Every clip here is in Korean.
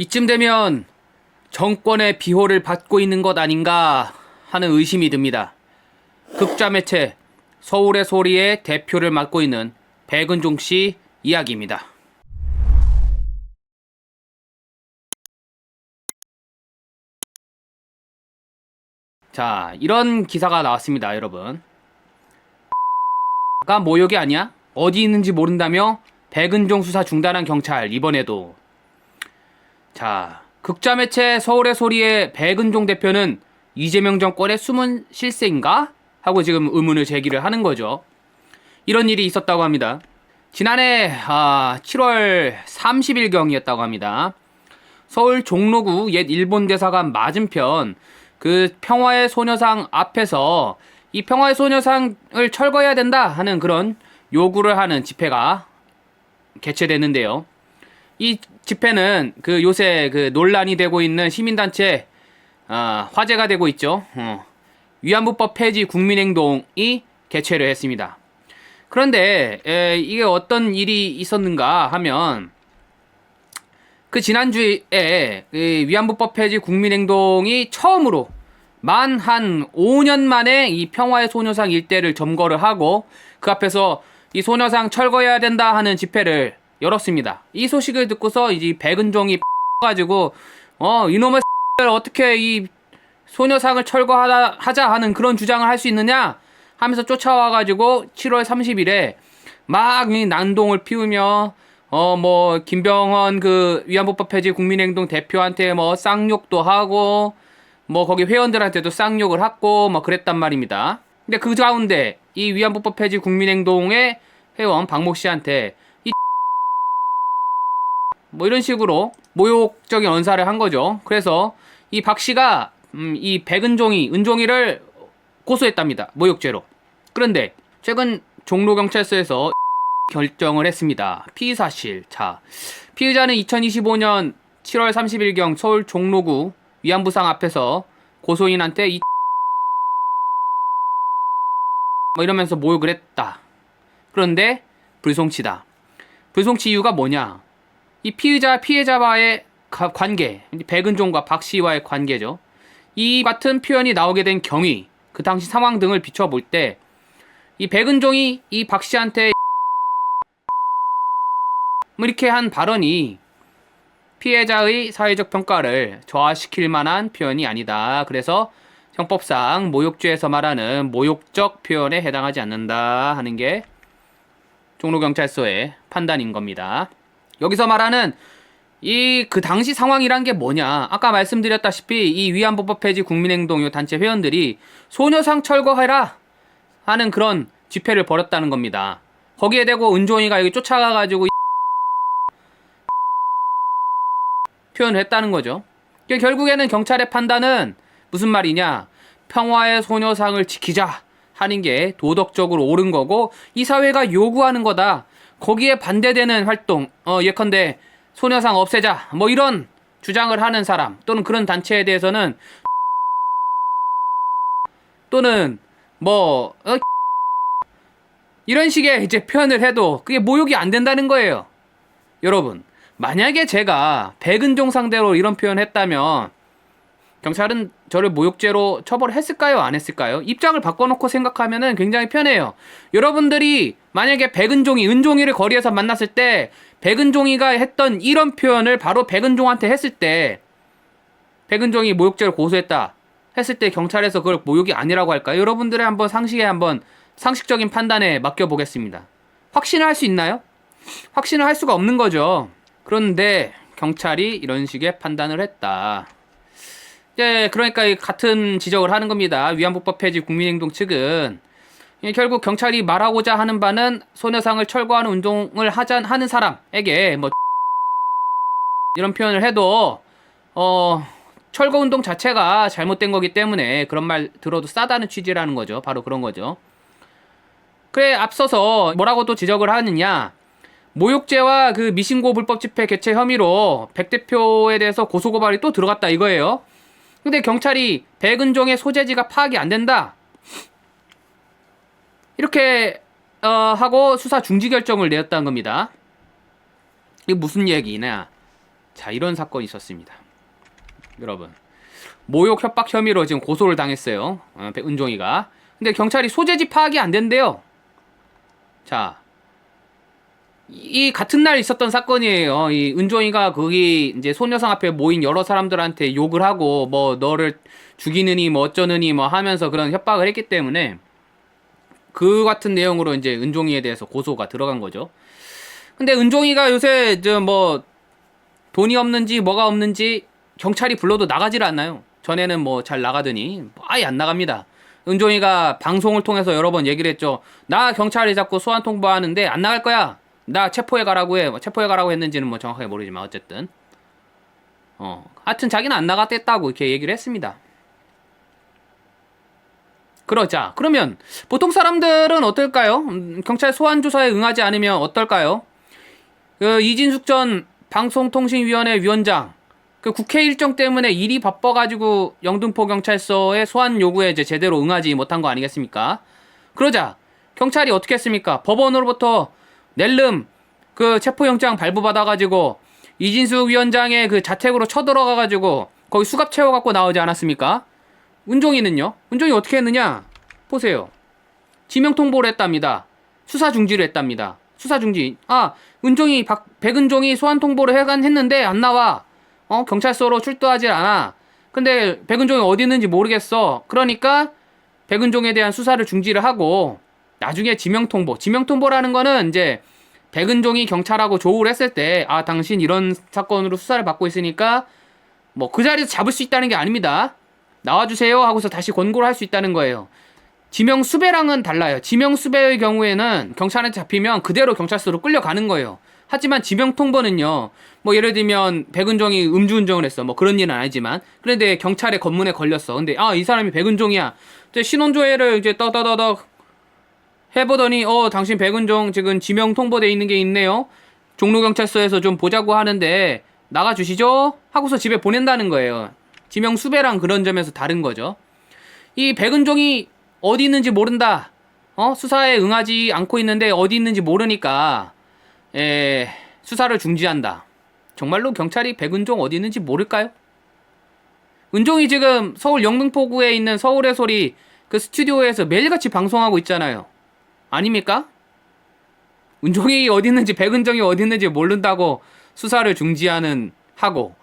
이쯤 되면 정권의 비호를 받고 있는 것 아닌가 하는 의심이 듭니다. 극좌 매체 서울의 소리의 대표를 맡고 있는 백은종 씨 이야기입니다. 자, 이런 기사가 나왔습니다, 여러분. 가 모욕이 아니야? 어디 있는지 모른다며 백은종 수사 중단한 경찰 이번에도. 자, 극좌 매체 서울의 소리의 백은종 대표는 이재명 정권의 숨은 실세인가? 하고 지금 의문을 제기를 하는 거죠. 이런 일이 있었다고 합니다. 지난해 7월 30일경이었다고 합니다. 서울 종로구 옛 일본 대사관 맞은편 그 평화의 소녀상 앞에서 이 평화의 소녀상을 철거해야 된다 하는 그런 요구를 하는 집회가 개최됐는데요. 이 집회는 그 요새 그 논란이 되고 있는 시민단체 화제가 되고 있죠. 위안부법 폐지 국민행동이 개최를 했습니다. 그런데 이게 어떤 일이 있었는가 하면 그 지난주에 위안부법 폐지 국민행동이 처음으로 만 한 5년 만에 이 평화의 소녀상 일대를 점거를 하고 그 앞에서 이 소녀상 철거해야 된다 하는 집회를 열었습니다. 이 소식을 듣고서 이제 백은종이 가지고 이놈의 어떻게 이 소녀상을 철거하자 하는 그런 주장을 할 수 있느냐 하면서 쫓아와가지고 7월 30일에 막 난동을 피우며 김병헌 그 위안부법 폐지 국민행동 대표한테 쌍욕도 하고 거기 회원들한테도 쌍욕을 하고 그랬단 말입니다. 근데 그 가운데 이 위안부법 폐지 국민행동의 회원 박모 씨한테 이런 식으로 모욕적인 언사를 한 거죠. 그래서 이 박 씨가 이 은종이를 고소했답니다. 모욕죄로. 그런데 최근 종로경찰서에서 결정을 했습니다. 피의사실. 자, 피의자는 2025년 7월 30일경 서울 종로구 위안부상 앞에서 고소인한테 이러면서 모욕을 했다. 그런데 불송치다. 불송치 이유가 뭐냐? 이 피해자와의 관계, 백은종과 박 씨와의 관계죠. 이 같은 표현이 나오게 된 경위, 그 당시 상황 등을 비춰볼 때 이 백은종이 이 박 씨한테 이렇게 한 발언이 피해자의 사회적 평가를 저하시킬 만한 표현이 아니다. 그래서 형법상 모욕죄에서 말하는 모욕적 표현에 해당하지 않는다 하는 게 종로경찰서의 판단인 겁니다. 여기서 말하는 그 당시 상황이란 게 뭐냐? 아까 말씀드렸다시피 이 위안부법 폐지 국민행동 단체 회원들이 소녀상 철거해라 하는 그런 집회를 벌였다는 겁니다. 거기에 대고 은종이가 여기 쫓아가가지고 표현을 했다는 거죠. 결국에는 경찰의 판단은 무슨 말이냐? 평화의 소녀상을 지키자 하는 게 도덕적으로 옳은 거고 이 사회가 요구하는 거다. 거기에 반대되는 활동, 예컨대 소녀상 없애자 이런 주장을 하는 사람 또는 그런 단체에 대해서는 또는 이런 식의 이제 표현을 해도 그게 모욕이 안 된다는 거예요. 여러분, 만약에 제가 백은종 상대로 이런 표현을 했다면 경찰은 저를 모욕죄로 처벌을 했을까요? 안 했을까요? 입장을 바꿔놓고 생각하면은 굉장히 편해요. 여러분들이 만약에 은종이를 거리에서 만났을 때 백은종이가 했던 이런 표현을 바로 백은종한테 했을 때 백은종이 모욕죄를 고소했다 했을 때 경찰에서 그걸 모욕이 아니라고 할까요? 여러분들의 상식적인 판단에 맡겨보겠습니다. 확신을 할 수 있나요? 확신을 할 수가 없는 거죠. 그런데 경찰이 이런 식의 판단을 했다. 그러니까 같은 지적을 하는 겁니다. 위안부법 폐지 국민행동 측은 결국 경찰이 말하고자 하는 바는 소녀상을 철거하는 운동을 하는 사람에게 이런 표현을 해도 철거 운동 자체가 잘못된 거기 때문에 그런 말 들어도 싸다는 취지라는 거죠. 바로 그런 거죠. 그래, 앞서서 뭐라고 또 지적을 하느냐? 모욕죄와 그 미신고 불법 집회 개최 혐의로 백 대표에 대해서 고소고발이 또 들어갔다 이거예요. 근데 경찰이 백은종의 소재지가 파악이 안 된다. 이렇게 하고 수사 중지 결정을 내렸다는 겁니다. 이게 무슨 얘기냐? 자, 이런 사건이 있었습니다. 여러분, 모욕 협박 혐의로 지금 고소를 당했어요. 은종이가. 근데 경찰이 소재지 파악이 안 된대요. 자, 이 같은 날 있었던 사건이에요. 이 은종이가 거기 이제 소녀상 앞에 모인 여러 사람들한테 욕을 하고 뭐 너를 죽이느니 뭐 어쩌느니 뭐 하면서 그런 협박을 했기 때문에 그 같은 내용으로 이제 은종이에 대해서 고소가 들어간 거죠. 근데 은종이가 요새 뭐 돈이 없는지 뭐가 없는지 경찰이 불러도 나가질 않나요? 전에는 뭐 잘 나가더니 아예 안 나갑니다. 은종이가 방송을 통해서 여러 번 얘기를 했죠. 나 경찰이 자꾸 소환 통보하는데 안 나갈 거야. 나 체포해 가라고 해. 체포해 가라고 했는지는 뭐 정확하게 모르지만 어쨌든 하여튼 자기는 안 나갔댔다고 이렇게 얘기를 했습니다. 그러자 그러면 보통 사람들은 어떨까요? 경찰 소환 조사에 응하지 않으면 어떨까요? 이진숙 전 방송통신위원회 위원장 그 국회 일정 때문에 일이 바빠가지고 영등포 경찰서의 소환 요구에 이제 제대로 응하지 못한 거 아니겠습니까? 그러자 경찰이 어떻게 했습니까? 법원으로부터 낼름 그 체포영장 발부받아가지고 이진숙 위원장의 그 자택으로 쳐들어가가지고 거기 수갑 채워갖고 나오지 않았습니까? 은종이는요? 은종이 어떻게 했느냐? 보세요. 지명 통보를 했답니다. 수사 중지를 했답니다. 수사 중지. 은종이 백은종이 소환 통보를 했는데 안 나와. 경찰서로 출두하질 않아. 근데 백은종이 어디 있는지 모르겠어. 그러니까 백은종에 대한 수사를 중지를 하고 나중에 지명 통보. 지명 통보라는 거는 이제 백은종이 경찰하고 조우를 했을 때 당신 이런 사건으로 수사를 받고 있으니까 뭐 그 자리에서 잡을 수 있다는 게 아닙니다. 나와주세요 하고서 다시 권고를 할 수 있다는 거예요. 지명 수배랑은 달라요. 지명 수배의 경우에는 경찰한테 잡히면 그대로 경찰서로 끌려가는 거예요. 하지만 지명 통보는요. 뭐 예를 들면 백은종이 음주운전을 했어. 뭐 그런 일은 아니지만 그런데 경찰의 검문에 걸렸어. 근데 이 사람이 백은종이야. 신원조회를 이제 떠떠떠떠 해보더니 당신 백은종 지금 지명 통보돼 있는 게 있네요. 종로경찰서에서 좀 보자고 하는데 나가주시죠? 하고서 집에 보낸다는 거예요. 지명 수배랑 그런 점에서 다른 거죠. 이 백은종이 어디 있는지 모른다. 수사에 응하지 않고 있는데 어디 있는지 모르니까 수사를 중지한다. 정말로 경찰이 백은종 어디 있는지 모를까요? 은종이 지금 서울 영등포구에 있는 서울의 소리 그 스튜디오에서 매일같이 방송하고 있잖아요. 아닙니까? 은종이 어디 있는지 백은종이 어디 있는지 모른다고 수사를 중지하는 하고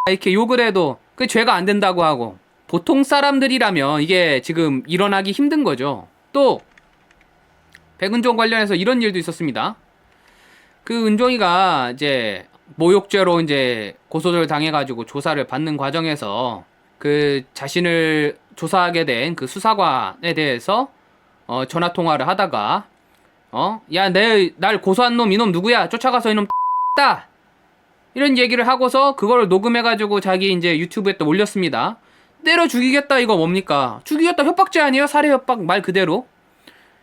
이렇게 욕을 해도 그 죄가 안 된다고 하고 보통 사람들이라면 이게 지금 일어나기 힘든 거죠. 또 백은종 관련해서 이런 일도 있었습니다. 그 은종이가 이제 모욕죄로 이제 고소를 당해가지고 조사를 받는 과정에서 그 자신을 조사하게 된 그 수사관에 대해서 전화 통화를 하다가 야, 날 고소한 놈 이놈 누구야? 쫓아가서 이놈 따 이런 얘기를 하고서 그걸 녹음해가지고 자기 이제 유튜브에 또 올렸습니다. 때려 죽이겠다 이거 뭡니까? 죽이겠다 협박죄 아니에요? 살해 협박 말 그대로.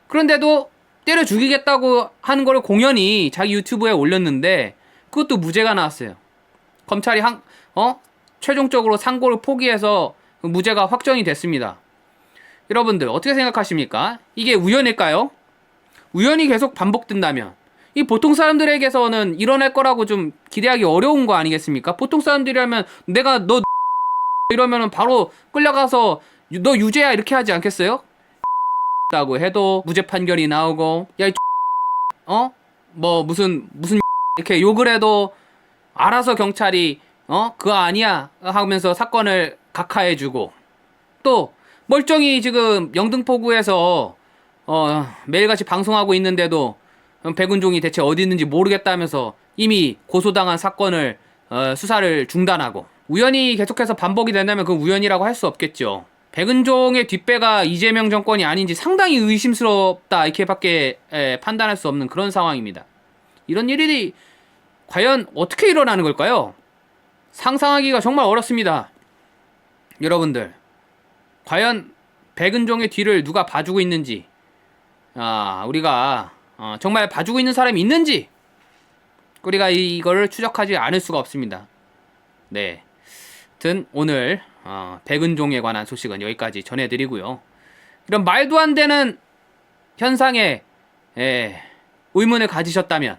그런데도 때려 죽이겠다고 하는 걸 공연히 자기 유튜브에 올렸는데 그것도 무죄가 나왔어요. 검찰이 최종적으로 상고를 포기해서 무죄가 확정이 됐습니다. 여러분들 어떻게 생각하십니까? 이게 우연일까요? 우연히 계속 반복된다면 이 보통 사람들에게서는 일어날 거라고 좀 기대하기 어려운 거 아니겠습니까? 보통 사람들이라면 내가 너 이러면은 바로 끌려가서 너 유죄야 이렇게 하지 않겠어요? 라고 해도 무죄 판결이 나오고 야 뭐 무슨 이렇게 욕을 해도 알아서 경찰이 그거 아니야 하면서 사건을 각하해주고 또 멀쩡히 지금 영등포구에서 매일같이 방송하고 있는데도 백은종이 대체 어디 있는지 모르겠다면서 이미 고소당한 사건을 수사를 중단하고 우연히 계속해서 반복이 된다면 그건 우연이라고 할 수 없겠죠. 백은종의 뒷배가 이재명 정권이 아닌지 상당히 의심스럽다 이렇게밖에 판단할 수 없는 그런 상황입니다. 이런 일이 과연 어떻게 일어나는 걸까요? 상상하기가 정말 어렵습니다. 여러분들 과연 백은종의 뒤를 누가 봐주고 있는지 우리가 정말 봐주고 있는 사람이 있는지 우리가 이거를 추적하지 않을 수가 없습니다. 네, 하여튼 오늘 백은종에 관한 소식은 여기까지 전해드리고요. 이런 말도 안 되는 현상에 의문을 가지셨다면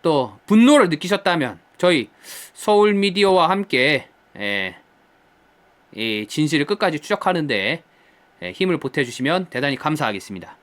또 분노를 느끼셨다면 저희 서울 미디어와 함께 이 진실을 끝까지 추적하는데 힘을 보태주시면 대단히 감사하겠습니다.